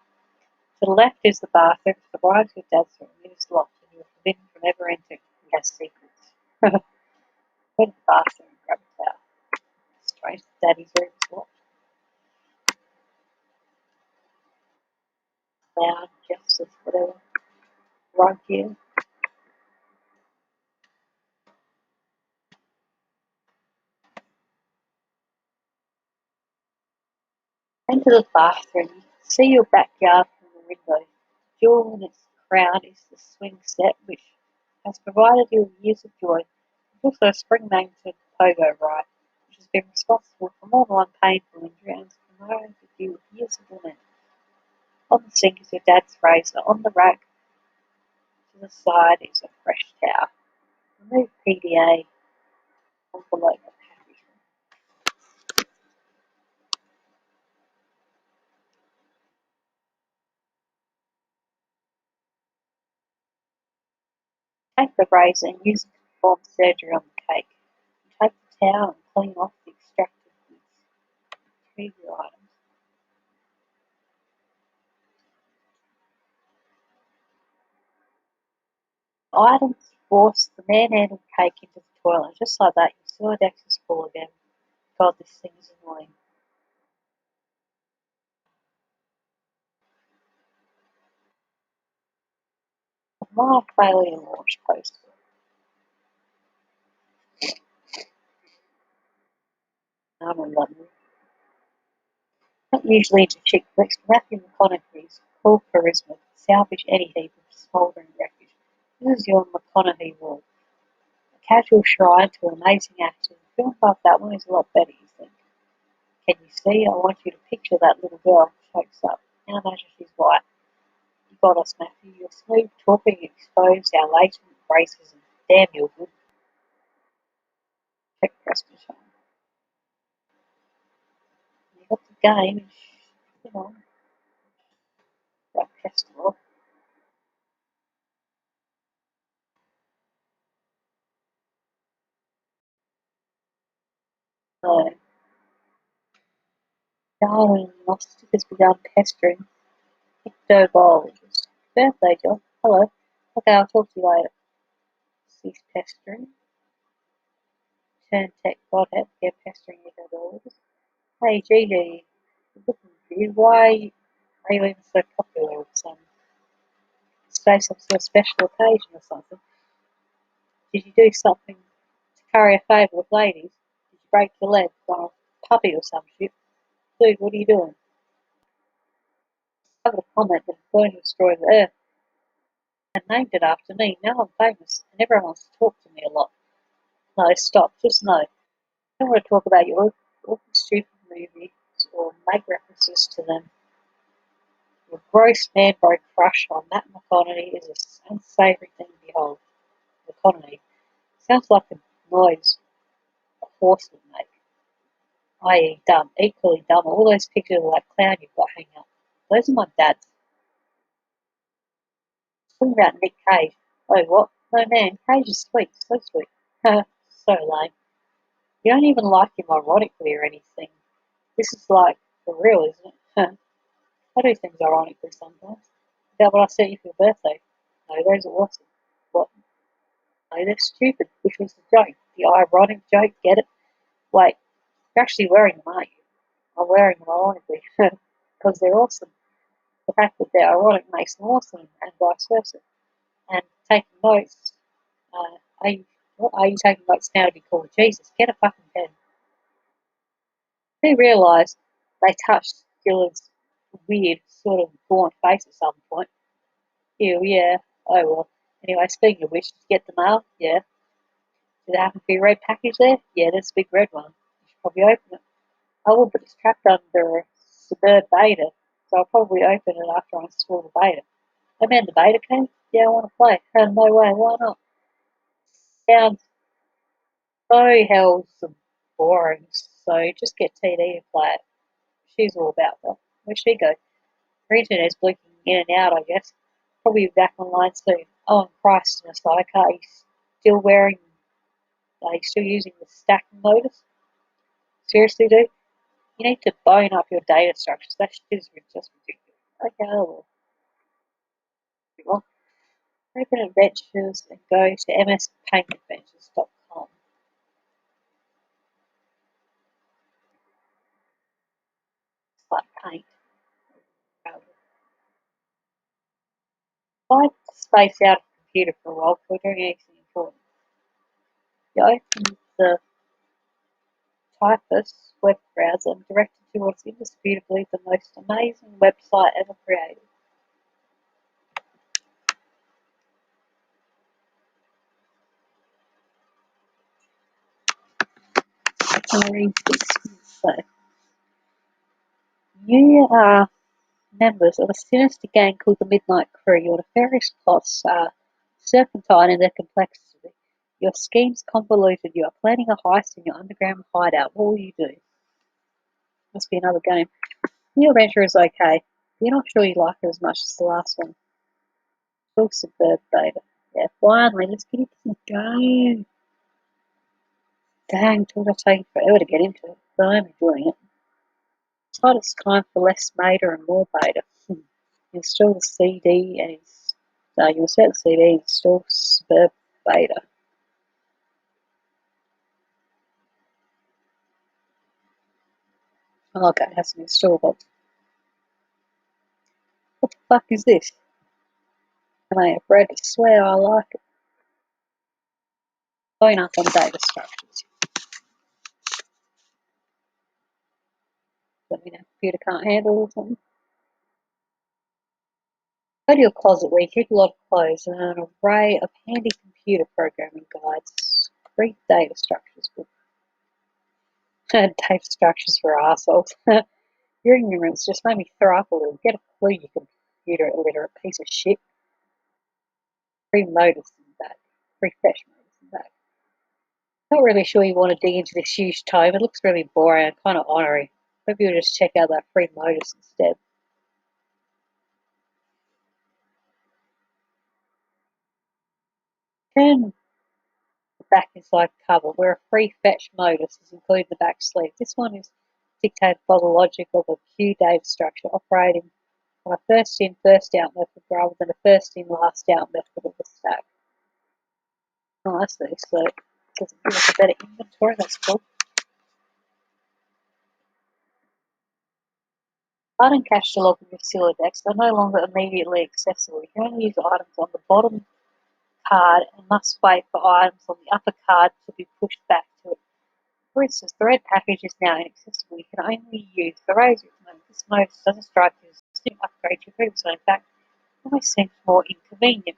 To the left is the bathroom, to the right is your dad's room. It is locked and you are forbidden from ever entering. He has secrets. Go to the bathroom and grab a towel. Strange, Daddy's room is locked. Loud, justice, whatever. Rug here. Enter the bathroom. You can see your backyard from the window. Jewel in its crown is the swing set, which has provided you with years of joy. It's also a spring magnetic pogo ride, which has been responsible for more than one painful injury and has provided you with years of lament. On the sink is your dad's razor. On the rack to the side is a fresh towel. Remove PDA envelope and package. Take the razor and use it to perform surgery on the cake. Take the towel and clean off the extracted bits. Retrieve your items. Items force the manhandled cake into the toilet. Just like that, your Silodex is full again. God, this thing is annoying. My failure launch poster. I'm in London. Not usually into chick flicks, but Matthew McConaughey's cool charisma can salvage any heap of smouldering wreckage. This is your McConaughey rule. A casual shrine to amazing acting. A film like that one is a lot better, you think. Can you see? I want you to picture that little girl chokes up. Now imagine she's white. You got us, Matthew. Your smooth talking exposed our latent racism. Damn, you're good. Check Preston. You got the game, you know, that festival. So, Darwin Gnostic has begun pestering Ectobiologists. Birthday, John. Hello. Okay, I'll talk to you later. Cease pestering. Turn tech godhead. Get pestering Ectobiologists. Hey, Gigi. Looking for you. Why are you even so popular with some space up to a special occasion or something? Did you do something to curry a favour with ladies? Did you break your leg on a puppy or some shit? Dude, what are you doing? I have a comment that is going to destroy the earth and named it after me. Now I'm famous and everyone wants to talk to me a lot. No, stop. Just no. I don't want to talk about your awful stupid movies or make references to them. Your gross man-bro crush on Matt McConaughey is an unsavoury thing to behold. McConaughey sounds like a noise a horse would make. I.e. dumb, equally dumb. All those pictures of that clown you've got hanging up. Those are my dad's. Talking about Nick Cage. Oh, what? No, man, Cage is sweet, so sweet. So lame. You don't even like him ironically or anything. This is like for real, isn't it? I do things ironically sometimes. Is that what I sent you for your birthday? No, those are awesome. What? No, they're stupid, which was the joke. The ironic joke, get it? Wait, you're actually wearing them, aren't you? I'm wearing them ironically, because they're awesome. The fact that they're ironic makes them awesome, and vice versa. And taking notes, are you taking notes now to be called Jesus? Get a fucking pen. They realised they touched Gillen's weird, sort of gaunt face at some point. Ew, yeah. Oh well. Anyway, speaking of which, did you get the mail? Yeah. Did it happen to be a red package there? Yeah, there's a big red one. You should probably open it. Oh well, but it's trapped under a Suburb beta, so I'll probably open it after I install the beta. Oh man, the beta came? Yeah, I want to play. Oh, no way, why not? Sounds so hell boring, so just get TD and play it. She's all about that. Where'd she go? Her internet's blinking in and out, I guess. Probably be back online soon. Oh, and Christ, in a sidecar, he's still wearing, he's still using the stacking motors? Seriously, dude? You need to bone up your data structures. That shit is just ridiculous. Okay, well, open adventures and go to mspaintadventures.com. It's like paint. If I space out the computer for a while before doing anything important, you open the typist web browser and directed to what's indisputably the most amazing website ever created. I'll read this. So, you are members of a sinister gang called the Midnight Crew. Your nefarious plots are serpentine in their complexity. Your scheme's convoluted. You are planning a heist in your underground hideout. What will you do? Must be another game. Your adventure is okay. You're not sure you like it as much as the last one. Still superb beta. Yeah, finally, let's get into the game. Dang, it would take forever to get into it, but I'm enjoying it. It's time for less beta and more beta. Install the CD and you'll set the CD and install superb beta. Oh, okay, it has an install box. What the fuck is this? Am I afraid to swear I like it? Going up on data structures. Let me know, computer can't handle or something. Go to your closet where you keep a lot of clothes and an array of handy computer programming guides. Read data structures book. Data structures for assholes. Your ignorance just made me throw up a little. Get a clue, you computer illiterate piece of shit. Free motors in the back. Free fetch motors in the back. Not really sure you want to dig into this huge tome. It looks really boring and kind of ornery. Maybe you'll just check out that free motors instead. Turn the back inside cover, where a free fetch modus is included in the back sleeve. This one is dictated by the logic of a queue data structure operating on a first in, first out method rather than a first in, last out method of the stack. Oh, I see. So does it give us a better inventory? That's cool. Card and cash to log in your sealer decks are no longer immediately accessible. You can only use items on the bottom card and must wait for items on the upper card to be pushed back to it. For instance, the red package is now inaccessible. You can only use the razor at the moment. This mode doesn't strike you as a distinct upgrade to your previous one. In fact, it almost seems more inconvenient.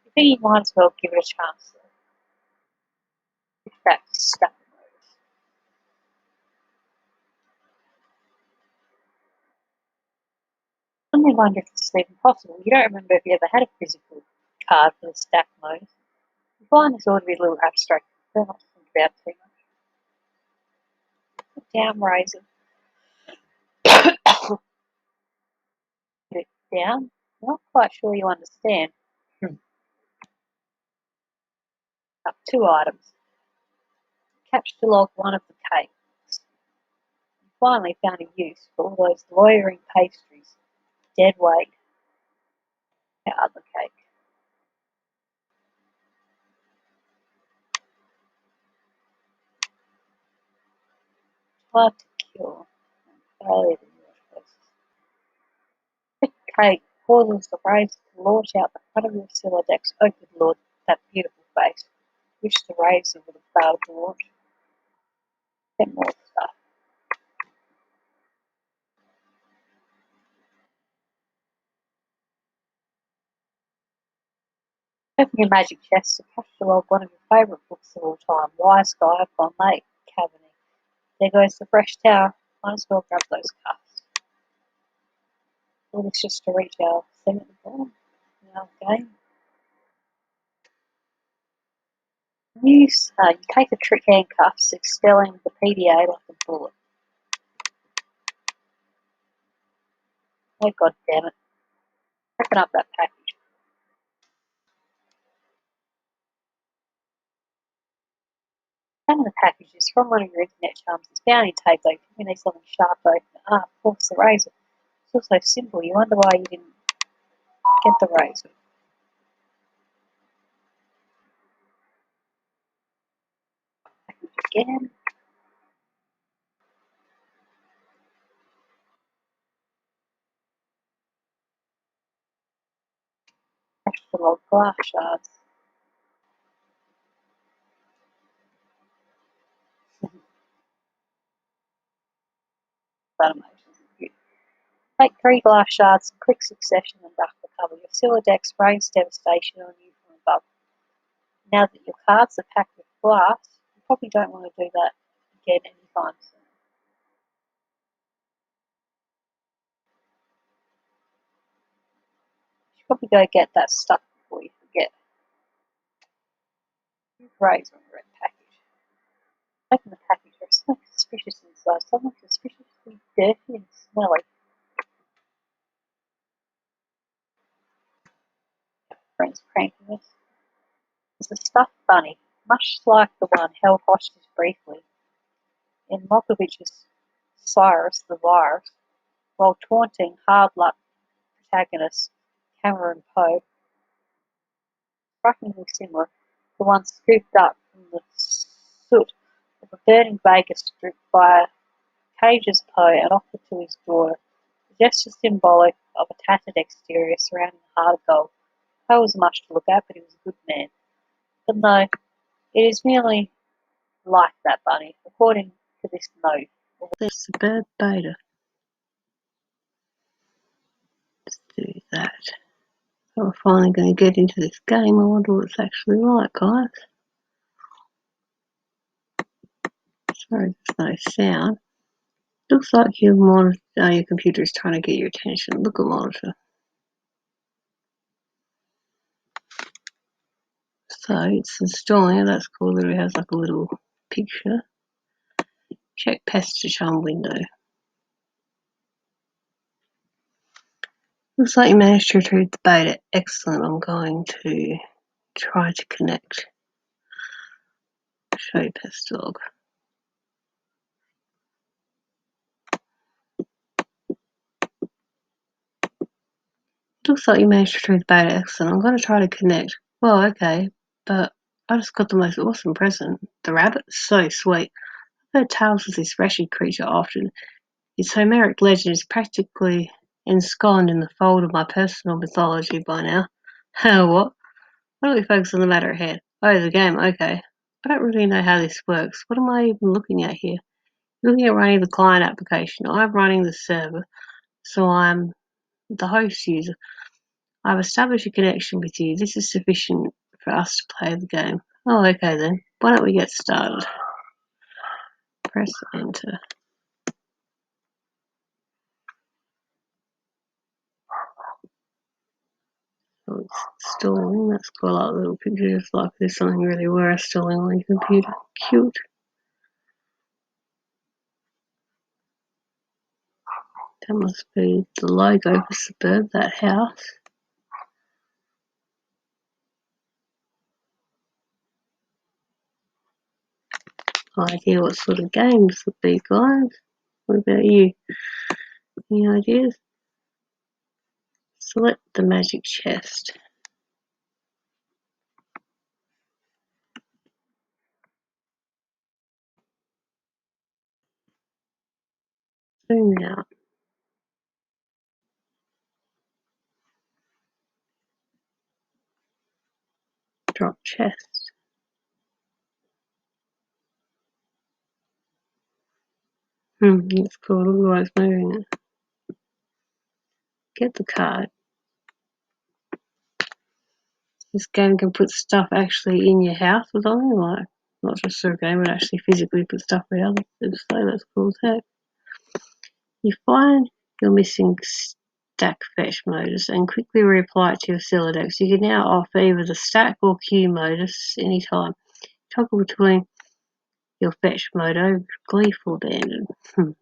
You think you might as well give it a chance. Push back to stack mode. I suddenly wonder if this is even possible. You don't remember if you ever had a physical card for the stack mode. You find this ought to be a little abstract. Don't have to think about it too much. Put down razor. Put it down. I'm not quite sure you understand. Up 2 items. Capture to log 1 of the cakes. You finally found a use for all those lawyering pastries. Dead weight. Our other cake. Hard to cure. Failure to thick cake causes the rays to launch out the front of your Silodex. Oh, good Lord, that beautiful face. Wish the rays would have failed to launch. Get more stuff. Open your magic chest to catalogue one of your favourite books of all time, Wise Guy by Mate Cavaney. There goes the fresh towel. Might as well grab those cups. All this just to reach our seventh ball in our game. You take the trick handcuffs, expelling the PDA like a bullet. Oh, God damn it. Open up that package. Some of the packages from one of your internet charms. It's bounty tape, though. You need something sharp open. Ah, of course, the razor. It's all so simple. You wonder why you didn't get the razor. Package again. Vegetable old glass shards. That emotion. Take 3 glass shards in quick succession and duck the cover. Your Silodex rains devastation on you from above. Now that your cards are packed with glass, you probably don't want to do that again anytime soon. You should probably go get that stuff before you forget. Razor on the red package. Open the package. There's something suspicious inside. Something suspiciously dirty and smelly. Friends pranking us. It's a stuffed bunny, much like the one held hostage briefly in Malkovich's Cyrus the Virus, while taunting hard luck protagonist Cameron Poe. Strikingly similar to one scooped up from the soot of a burning Vegas strip by Cage's Poe and offered to his daughter. The gesture symbolic of a tattered exterior surrounding a heart of gold. Poe was much to look at, but he was a good man. But no, it is merely like that bunny, according to this note. There's the bird beta. Let's do that. So we're finally going to get into this game. I wonder what it's actually like, guys. Sorry, there's no sound. Looks like your monitor, your computer is trying to get your attention. Look at monitor. So it's installing it. That's cool that it has like a little picture. Check pest charm window. Looks like you managed to retrieve the beta. Excellent. I'm going to try to connect. Show pest dog. Looks like you managed to retrieve the beta. Excellent. I'm going to try to connect. Well, okay, but I just got the most awesome present. The rabbit's so sweet. I've heard tales of this wretched creature often. Its Homeric legend is practically ensconced in the fold of my personal mythology by now. What? Why don't we focus on the matter at hand? Oh, the game, okay. I don't really know how this works. What am I even looking at here? Looking at running the client application. I'm running the server, so I'm the host user. I've established a connection with you. This is sufficient for us to play the game. Oh, okay then. Why don't we get started? Press enter. So it's installing. That's got like little pictures like there's something really worth installing on your computer. Cute. That must be the logo for Suburb, that house. idea what sort of games would be, guys. What about you? Any ideas? Select the magic chest. Zoom out. Drop chest. It's cool. Look at it's moving it. Get the card. This game can put stuff actually in your house or something, like not just through a game, but actually physically put stuff around. So that's cool as heck. You find you're missing stack fetch modus and quickly reapply it to your Celodex. You can now offer either the stack or queue modus anytime. Toggle between your fetch mode, gleeful abandon. So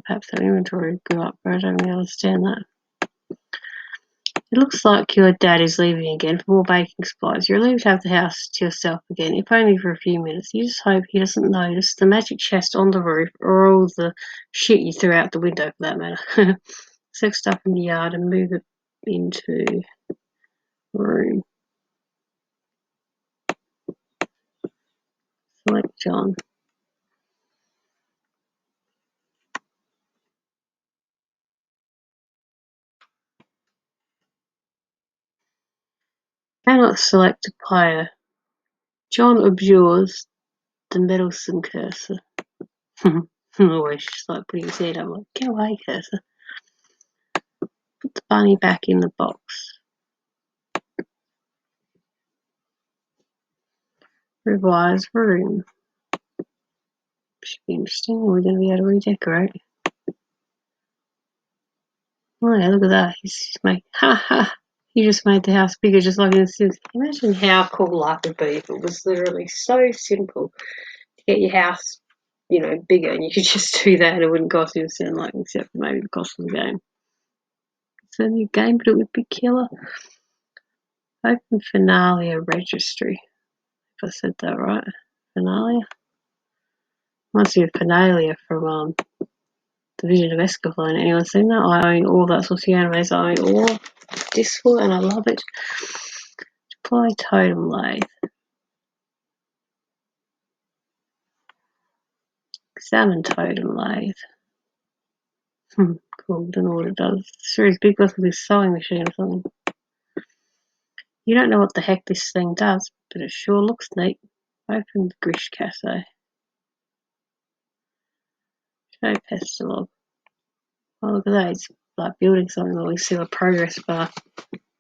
perhaps their inventory would go up, but I don't really understand that. It looks like your dad is leaving again for more baking supplies. You're relieved to have the house to yourself again, if only for a few minutes. You just hope he doesn't notice the magic chest on the roof or all the shit you threw out the window, for that matter. Select stuff in the yard and move it into room. Select John. Cannot select a player. John abjures the meddlesome cursor. Always just like putting his head up, like, get away, cursor. Put the bunny back in the box. Revise room. Should be interesting. We're going to be able to redecorate. Oh yeah, look at that. He's made, he just made the house bigger just like in The Sims. Imagine how cool life would be if it was literally so simple to get your house, bigger, and you could just do that and it wouldn't cost you a cent, like, except for maybe the cost of the game. It's a new game, but it would be killer. Open Finalia registry. If I said that right. Finalia? Reminds me of Finalia from The Vision of Escaflowne. Anyone seen that? I own all that sort of animes. I own all Discord and I love it. Deploy totem lathe. Examine totem lathe. Cool, don't know what it does. It's sure is big like this sewing machine or something. You don't know what the heck this thing does, but it sure looks neat. Open the Grish Cafe. Show pestalog. Oh, look at that. It's like building something that we see a progress bar.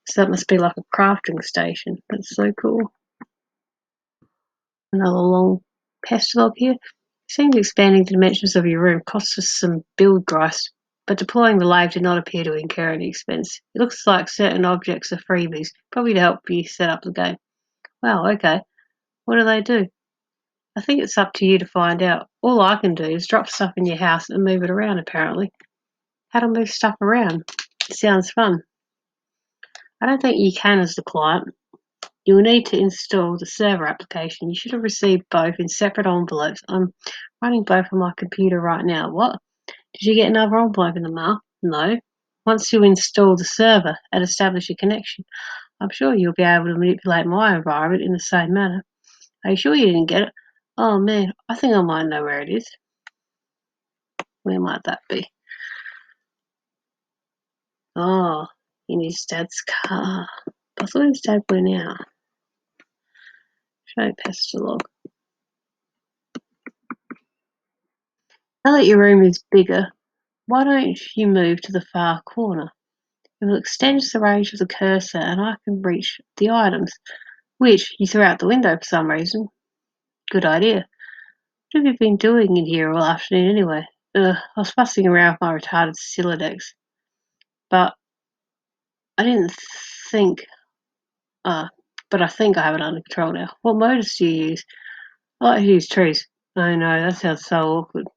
So that must be like a crafting station. That's so cool. Another long pestalog here. Seems expanding the dimensions of your room costs us some build grist, but deploying the lathe did not appear to incur any expense. It looks like certain objects are freebies, probably to help you set up the game. Wow, okay. What do they do? I think it's up to you to find out. All I can do is drop stuff in your house and move it around, apparently. How to move stuff around? It sounds fun. I don't think you can as the client. You will need to install the server application. You should have received both in separate envelopes. I'm running both on my computer right now. What? Did you get another envelope in the mail? No. Once you install the server and establish a connection, I'm sure you'll be able to manipulate my environment in the same manner. Are you sure you didn't get it? Oh man, I think I might know where it is. Where might that be? Oh, in his dad's car. I thought his dad went out. Show pestalog. Now that your room is bigger, why don't you move to the far corner? It will extend the range of the cursor and I can reach the items, which you threw out the window for some reason. Good idea. What have you been doing in here all afternoon anyway? I was fussing around with my retarded Celodex, but I didn't think, but I think I have it under control now. What modus do you use? I like to use trees. I know, that sounds so awkward.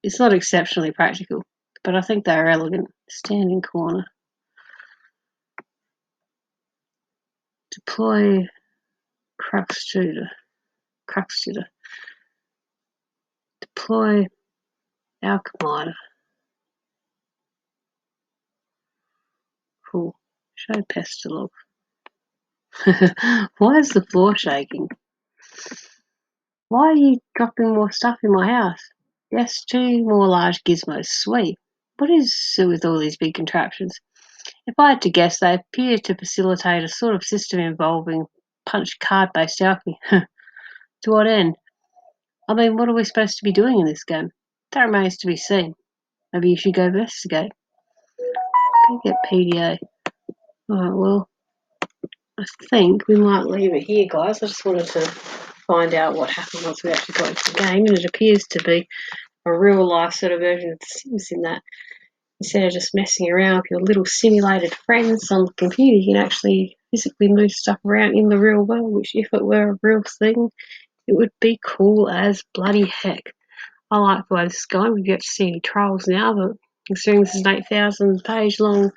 It's not exceptionally practical, but I think they're elegant. Standing corner. Deploy Cruxtutor. Deploy Alchemiter. Cool. Show Pestilog. Why is the floor shaking? Why are you dropping more stuff in my house? Yes, 2 more large gizmos. Sweet. What is it with all these big contraptions? If I had to guess, they appear to facilitate a sort of system involving punch card-based alchemy. To what end? I mean, what are we supposed to be doing in this game? That remains to be seen. Maybe you should go investigate. Go get PDA. Alright, well, I think we might leave it here, guys. I just wanted to find out what happened once we actually got into the game, and it appears to be a real-life sort of version of The Sims in that instead of just messing around with your little simulated friends on the computer, you can actually physically move stuff around in the real world, which if it were a real thing, it would be cool as bloody heck. I like the way this is going. We get to see any trolls now, but considering this is an 8,000 page long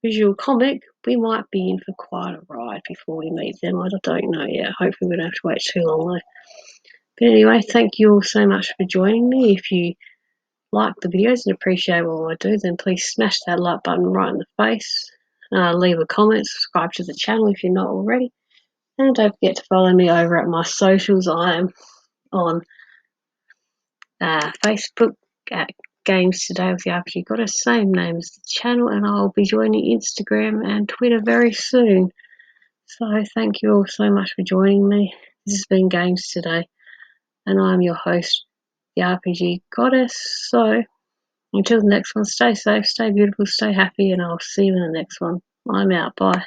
visual comic, we might be in for quite a ride before we meet them. I don't know yet. Hopefully we don't have to wait too long though. But anyway, thank you all so much for joining me. If you like the videos and appreciate what I do, then please smash that like button right in the face. Leave a comment, subscribe to the channel if you're not already. And don't forget to follow me over at my socials. I am on Facebook at Games Today with the RPG Goddess, same name as the channel, and I'll be joining Instagram and Twitter very soon. So thank you all so much for joining me. This has been Games Today, and I'm your host, the RPG Goddess. So until the next one, stay safe, stay beautiful, stay happy, and I'll see you in the next one. I'm out. Bye.